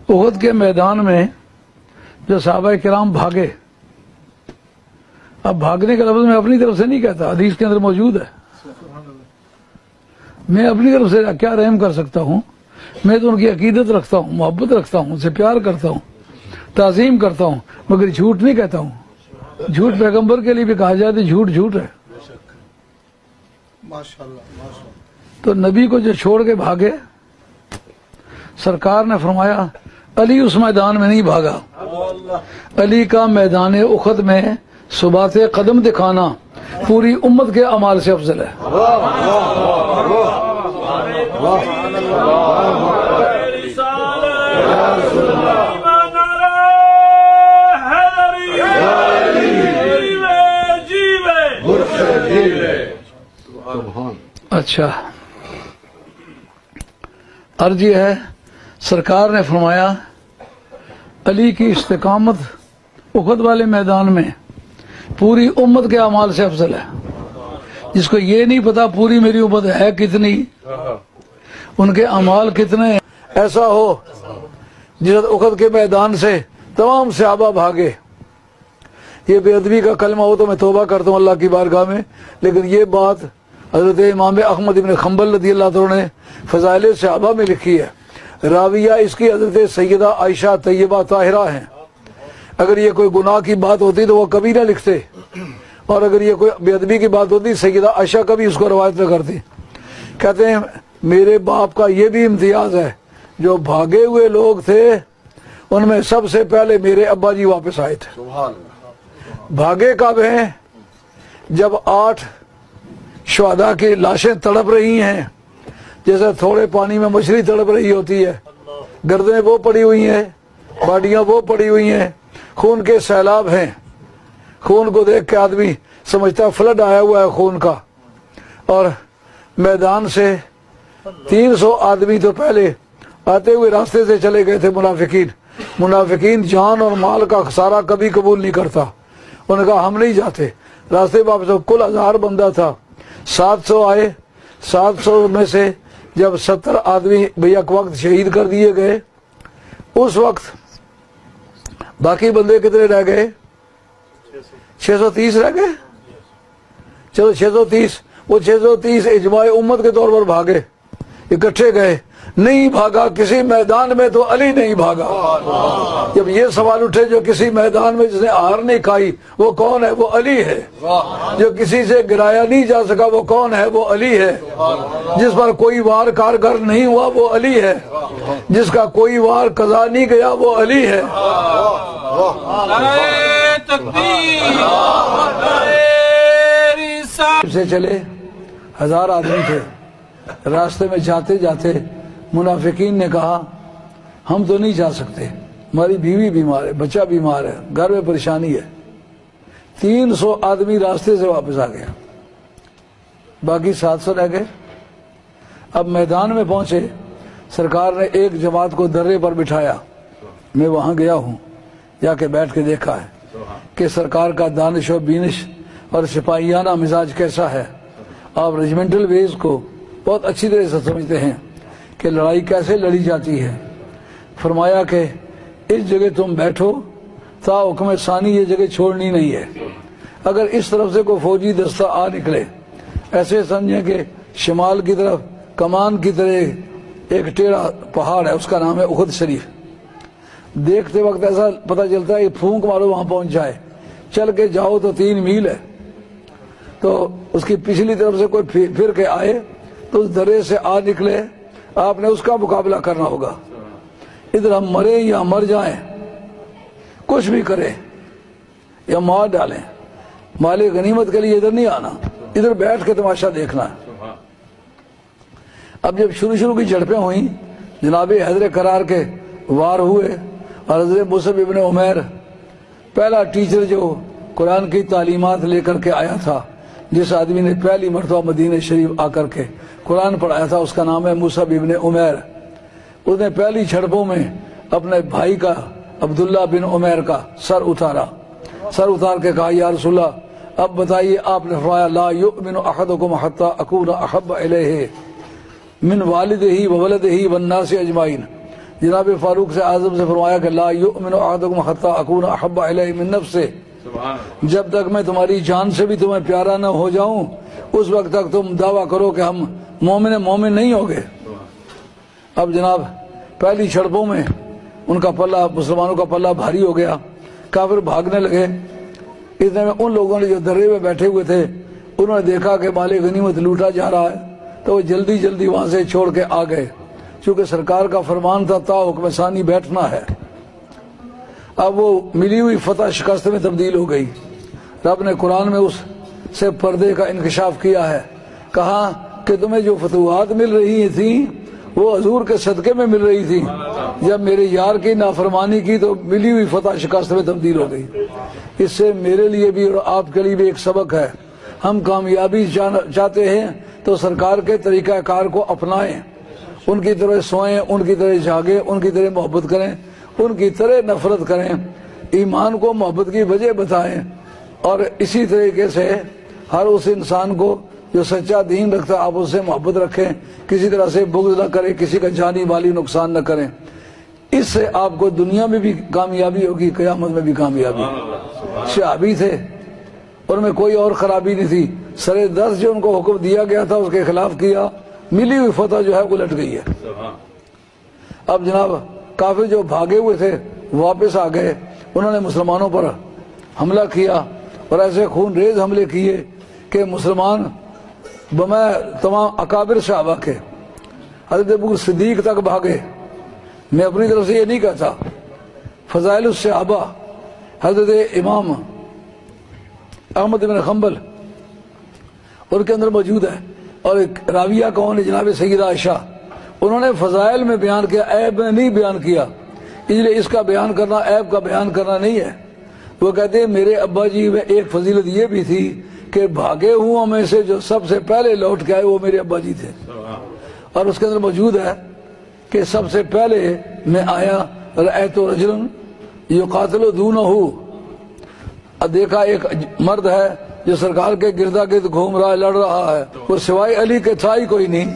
احد کے میدان میں جو صحابہ کرام بھاگے، اب بھاگنے کا لفظ میں اپنی طرف سے نہیں کہتا، حدیث کے اندر موجود ہے. میں اپنی طرف سے کیا رحم کر سکتا ہوں؟ میں تو ان کی عقیدت رکھتا ہوں، محبت رکھتا ہوں، ان سے پیار کرتا ہوں، تعظیم کرتا ہوں، مگر جھوٹ نہیں کہتا ہوں. جھوٹ پیغمبر کے لیے بھی کہا جائے تو جھوٹ جھوٹ ہے. تو نبی کو جو چھوڑ کے بھاگے، سرکار نے فرمایا علی اس میدان میں نہیں بھاگا، علی کا میدان احد میں ثبات قدم دکھانا پوری امت کے اعمال سے افضل ہے. اچھا، عرض یہ ہے سرکار نے فرمایا علی کی استقامت احد والے میدان میں پوری امت کے اعمال سے افضل ہے. جس کو یہ نہیں پتا پوری میری امت ہے کتنی، ان کے اعمال کتنے ہیں، ایسا ہو جس احد کے میدان سے تمام صحابہ بھاگے. یہ بے ادبی کا کلمہ ہو تو میں توبہ کرتا ہوں اللہ کی بارگاہ میں، لیکن یہ بات حضرت امام احمد بن حنبل رضی اللہ عنہ نے فضائل صحابہ میں لکھی ہے. راویہ اس کی حضرت سیدہ عائشہ طیبہ طاہرہ ہیں. اگر یہ کوئی گناہ کی بات ہوتی تو وہ کبھی نہ لکھتے، اور اگر یہ کوئی بے ادبی کی بات ہوتی سیدہ عائشہ کبھی اس کو روایت نہ کرتی. کہتے ہیں میرے باپ کا یہ بھی امتیاز ہے، جو بھاگے ہوئے لوگ تھے ان میں سب سے پہلے میرے ابا جی واپس آئے تھے. بھاگے کب ہیں؟ جب 8 شہداء کی لاشیں تڑپ رہی ہیں جیسے تھوڑے پانی میں مچھلی تڑپ رہی ہوتی ہے، گردنیں وہ پڑی ہوئی ہیں، باڈیاں وہ پڑی ہوئی ہیں، خون کے سیلاب ہیں. خون کو دیکھ کے آدمی سمجھتا فلڈ آیا ہوا ہے خون کا. اور میدان سے 300 آدمی تو پہلے آتے ہوئے راستے سے چلے گئے تھے. منافقین جان اور مال کا خسارہ کبھی قبول نہیں کرتا. انہوں نے کہا ہم نہیں جاتے. راستے واپس کل 1000 بندہ تھا، 700 آئے. 700 میں سے جب 70 آدمی بیک وقت شہید کر دیے گئے، اس وقت باقی بندے کتنے رہ گئے؟ 630 رہ گئے. چلو 630، وہ 630 اجماع امت کے طور پر بھاگے، اکٹھے گئے. نہیں بھاگا کسی میدان میں تو علی نہیں بھاگا. جب یہ سوال اٹھے جو کسی میدان میں جس نے ہار نہیں کھائی وہ کون ہے؟ وہ علی ہے. جو کسی سے گرایا نہیں جا سکا وہ کون ہے؟ وہ علی ہے. جس پر کوئی وار کارگر نہیں ہوا وہ علی ہے. جس کا کوئی وار قضا نہیں گیا وہ علی ہے. سے چلے 1000 آدمی تھے. راستے میں جاتے جاتے منافقین نے کہا ہم تو نہیں جا سکتے، ہماری بیوی بیمار ہے، بچہ بیمار ہے، گھر میں پریشانی ہے. 300 آدمی راستے سے واپس آ گیا، باقی 700 رہ گئے. اب میدان میں پہنچے، سرکار نے ایک جماعت کو درے پر بٹھایا. میں وہاں گیا ہوں، جا کے بیٹھ کے دیکھا ہے کہ سرکار کا دانش و بینش اور سپاہیانہ مزاج کیسا ہے. آپ ریجمنٹل ویز کو بہت اچھی طرح سے سمجھتے ہیں کہ لڑائی کیسے لڑی جاتی ہے. فرمایا کہ اس جگہ تم بیٹھو تا حکم ثانی، یہ جگہ چھوڑنی نہیں ہے. اگر اس طرف سے کوئی فوجی دستہ آ نکلے، ایسے سمجھیں کہ شمال کی طرف کمان کی طرح ایک ٹیڑھا پہاڑ ہے، اس کا نام ہے احد شریف. دیکھتے وقت ایسا پتہ چلتا ہے کہ پھونک مارو وہاں پہنچ جائے. چل کے جاؤ تو 3 میل ہے. تو اس کی پچھلی طرف سے کوئی پھر کے آئے تو اس درے سے آ نکلے، آپ نے اس کا مقابلہ کرنا ہوگا. ادھر ہم مرے یا مر جائیں، کچھ بھی کریں یا مار ڈالیں، مال غنیمت کے لیے ادھر نہیں آنا، ادھر بیٹھ کے تماشا دیکھنا ہے. اب جب شروع کی جھڑپیں ہوئیں، جناب حیدر کرار کے وار ہوئے، اور حضرت مصعب ابن عمیر پہلا ٹیچر جو قرآن کی تعلیمات لے کر کے آیا تھا، جس آدمی نے پہلی مرتبہ مدینہ شریف آ کر کے قرآن پڑھایا تھا، اس کا نام ہے مصعب ابن عمیر. اس نے پہلی جھڑپوں میں اپنے بھائی کا عبداللہ بن عمیر کا سر اتار کے کہا یا رسول اللہ اب بتائیے. آپ نے فرمایا لا یؤمن احدکم حتی اکون احب الیہ من والدہ وولدہ والناس اجمعین. جناب فاروق سے اعظم سے فرمایا کہ لا یؤمن احدکم حتی اکون احب الیہ من نفسہ، جب تک میں تمہاری جان سے بھی تمہیں پیارا نہ ہو جاؤں اس وقت تک تم دعویٰ کرو کہ ہم مومن نہیں ہوگے۔ اب جناب پہلی جھڑپوں میں ان کا پلہ، مسلمانوں کا پلہ بھاری ہو گیا، کافر بھاگنے لگے۔ اتنے میں ان لوگوں نے جو درے میں بیٹھے ہوئے تھے انہوں نے دیکھا کہ مال غنیمت لوٹا جا رہا ہے تو وہ جلدی جلدی وہاں سے چھوڑ کے آ گئے، چونکہ سرکار کا فرمان تھا تا حکم ثانی بیٹھنا ہے۔ اب وہ ملی ہوئی فتح شکست میں تبدیل ہو گئی۔ رب نے قرآن میں اس سے پردے کا انکشاف کیا ہے، کہا کہ تمہیں جو فتوحات مل رہی تھیں وہ حضور کے صدقے میں مل رہی تھی، جب میرے یار کی نافرمانی کی تو ملی ہوئی فتح شکست میں تبدیل ہو گئی۔ اس سے میرے لیے بھی اور آپ کے لیے بھی ایک سبق ہے، ہم کامیابی چاہتے ہیں تو سرکار کے طریقہ کار کو اپنائیں، ان کی طرح سوئیں، ان کی طرح جاگیں، ان کی طرح محبت کریں، ان کی طرح نفرت کریں، ایمان کو محبت کی وجہ بتائیں، اور اسی طریقے سے ہر اس انسان کو جو سچا دین رکھتا ہے آپ اس سے محبت رکھیں، کسی طرح سے بغض نہ کریں، کسی کا جانی مالی نقصان نہ کریں۔ اس سے آپ کو دنیا میں بھی کامیابی ہوگی، قیامت میں بھی کامیابی۔ صحابی تھے، ان میں کوئی اور خرابی نہیں تھی، سرے دست جو ان کو حکم دیا گیا تھا اس کے خلاف کیا، ملی ہوئی فتح جو ہے الٹ گئی ہے۔ اب جناب کافر جو بھاگے ہوئے تھے واپس آ گئے، انہوں نے مسلمانوں پر حملہ کیا اور ایسے خون ریز حملے کیے کہ مسلمان بمے تمام اکابر صحابہ کے، حضرت ابو صدیق تک بھاگے۔ میں اپنی طرف سے یہ نہیں کہتا، فضائل الصحابہ حضرت امام احمد بن حنبل ان کے اندر موجود ہے، اور ایک راویہ کون ہے جناب سیدہ عائشہ، انہوں نے فضائل میں بیان کیا، عیب میں نہیں بیان کیا، اس لیے اس کا بیان کرنا عیب کا بیان کرنا نہیں ہے۔ وہ کہتے ہیں میرے ابا جی میں ایک فضیلت یہ بھی تھی کہ بھاگے ہوں میں سے جو سب سے پہلے لوٹ کے آئے وہ میرے ابا جی تھے، اور اس کے اندر موجود ہے کہ سب سے پہلے میں آیا رأیت رجلا یقاتل دونہ، دیکھا ایک مرد ہے جو سرکار کے گردا گرد گھوم رہا ہے، لڑ رہا ہے، وہ سوائے علی کے تھا ہی کوئی نہیں۔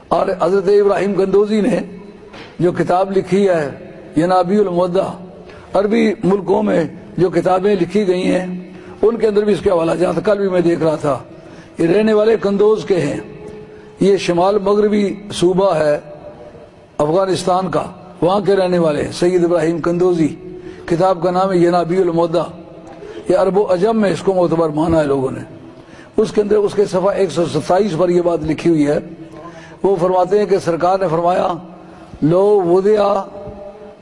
اور حضرت ابراہیم گندوزی نے جو کتاب لکھی ہے ینابیع المودع، عربی ملکوں میں جو کتابیں لکھی گئی ہیں ان کے اندر بھی اس کے حوالہ جات، کل بھی میں دیکھ رہا تھا، یہ رہنے والے قندوز کے ہیں، یہ شمال مغربی صوبہ ہے افغانستان کا، وہاں کے رہنے والے سید ابراہیم قندوزی، کتاب کا نام ہے ینابیع المودع، یہ عرب و عجم میں اس کو معتبر مانا ہے لوگوں نے۔ اس کے اندر اس کے صفحہ 127 پر یہ بات لکھی ہوئی ہے، وہ فرماتے ہیں کہ سرکار نے فرمایا لو وضع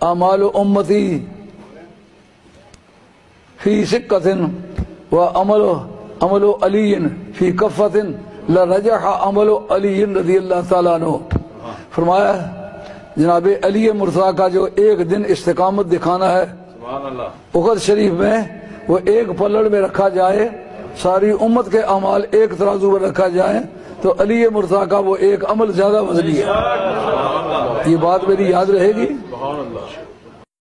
اعمال امتی فی سکۃ و عمل علی فی کفۃ لرجح عمل علی رضی اللہ تعالیٰ عنہ۔ فرمایا جناب علی مرتضیٰ کا جو ایک دن استقامت دکھانا ہے احد شریف میں، وہ ایک پلڑ میں رکھا جائے، ساری امت کے اعمال ایک ترازو میں رکھا جائے تو علی مرتضیٰ کا وہ ایک عمل زیادہ وزنی ہے۔ یہ بات میری یاد رہے گی۔